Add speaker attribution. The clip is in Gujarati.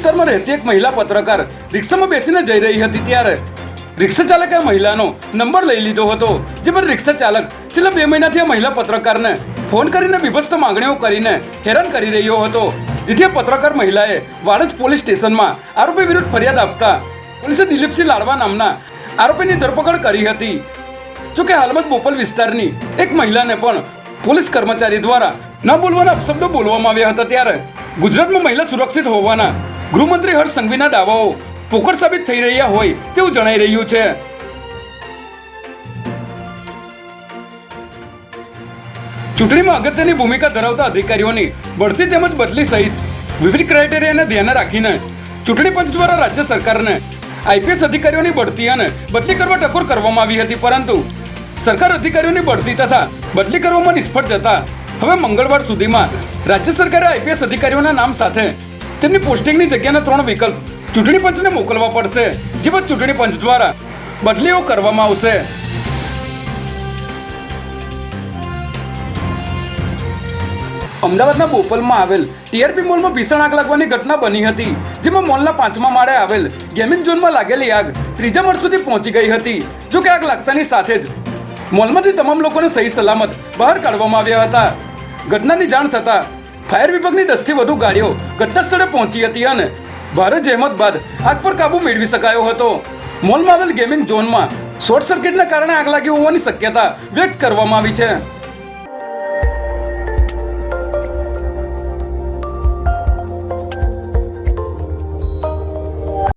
Speaker 1: વિસ્તારમાં રહેતી એક મહિલા પત્રકાર રિક્ષામાં બેસીને જઈ રહી હતી ત્યારે રિક્ષા ચાલકે આ મહિલાનો નંબર લઈ લીધો હતો. જે બાદ રિક્ષા ચાલક છેલ્લા 2 મહિનાથી આ મહિલા પત્રકારને ફોન કરીને બીભત્સ માંગણીઓ કરીને હેરાન કરી રહ્યો હતો. જેથી આ પત્રકાર મહિલાએ વાડજ પોલીસ સ્ટેશનમાં આરોપી વિરુદ્ધ ફરિયાદ આપતા પોલીસે દિલીપસિંહ લાડવા નામના આરોપીની ધરપકડ કરી હતી. જોકે હાલમાં બોપલ વિસ્તારની એક મહિલાને પણ પોલીસ કર્મચારી દ્વારા ન બોલવાના અપશબ્દો બોલવામાં આવ્યા હતા. ત્યારે ગુજરાતમાં મહિલા સુરક્ષિત હોવાના ગૃહમંત્રી હર્ષ સંઘવીના દાવાઓ પોકળ સાબિત થઈ રહ્યા હોય તેવું જણાઈ રહ્યું છે. ચૂંટણીમાં અગત્યની ભૂમિકા ધરાવતા અધિકારીઓની બઢતી તેમજ બદલી સહિત વિવિધ ક્રાઇટેરિયાને ધ્યાને રાખીને ચૂંટણી પંચ દ્વારા રાજ્ય સરકારને આઈપીએસ અધિકારીઓની બઢતી અને બદલી કરવા ટકોર કરવામાં આવી હતી. પરંતુ સરકાર અધિકારીઓની બઢતી તથા બદલી કરવામાં નિષ્ફળ જતા હવે મંગળવાર સુધીમાં રાજ્ય સરકારે આઈપીએસ અધિકારીઓના નામ સાથે તેમની પોસ્ટિંગની જગ્યાના 3 વિકલ્પ ચૂંટણી પંચને મોકલવા પડશે. જે બાદ ચૂંટણી પંચ દ્વારા બદલીઓ કરવામાં આવશે. અમદાવાદના બોપલમાં આવેલ ટીઆરપી મોલમાં ભીષણ આગ લાગવાની ઘટના બની હતી. જેમાં મોલના 5મા માળે આવેલ ગેમિંગ ઝોનમાં લાગેલી આગ 3જા માળ સુધી પહોંચી ગઈ હતી. જો કે આગ લાગતાની સાથે જ મોલમાંથી તમામ લોકોને સહી સલામત બહાર કાઢવામાં આવ્યા હતા. ઘટનાની જાણ થતાં ફાયર વિભાગની 10થી વધુ ગાડીઓ ઘટના સ્થળે પહોંચી હતી અને ભારે જહેમત બાદ આગ પર કાબુ મેળવી શકાયો હતો. મોલમાં આવેલ ગેમિંગ ઝોનમાં શોર્ટ સર્કિટના કારણે આગ લાગી હોવાની શક્યતા વ્યક્ત કરવામાં આવી છે.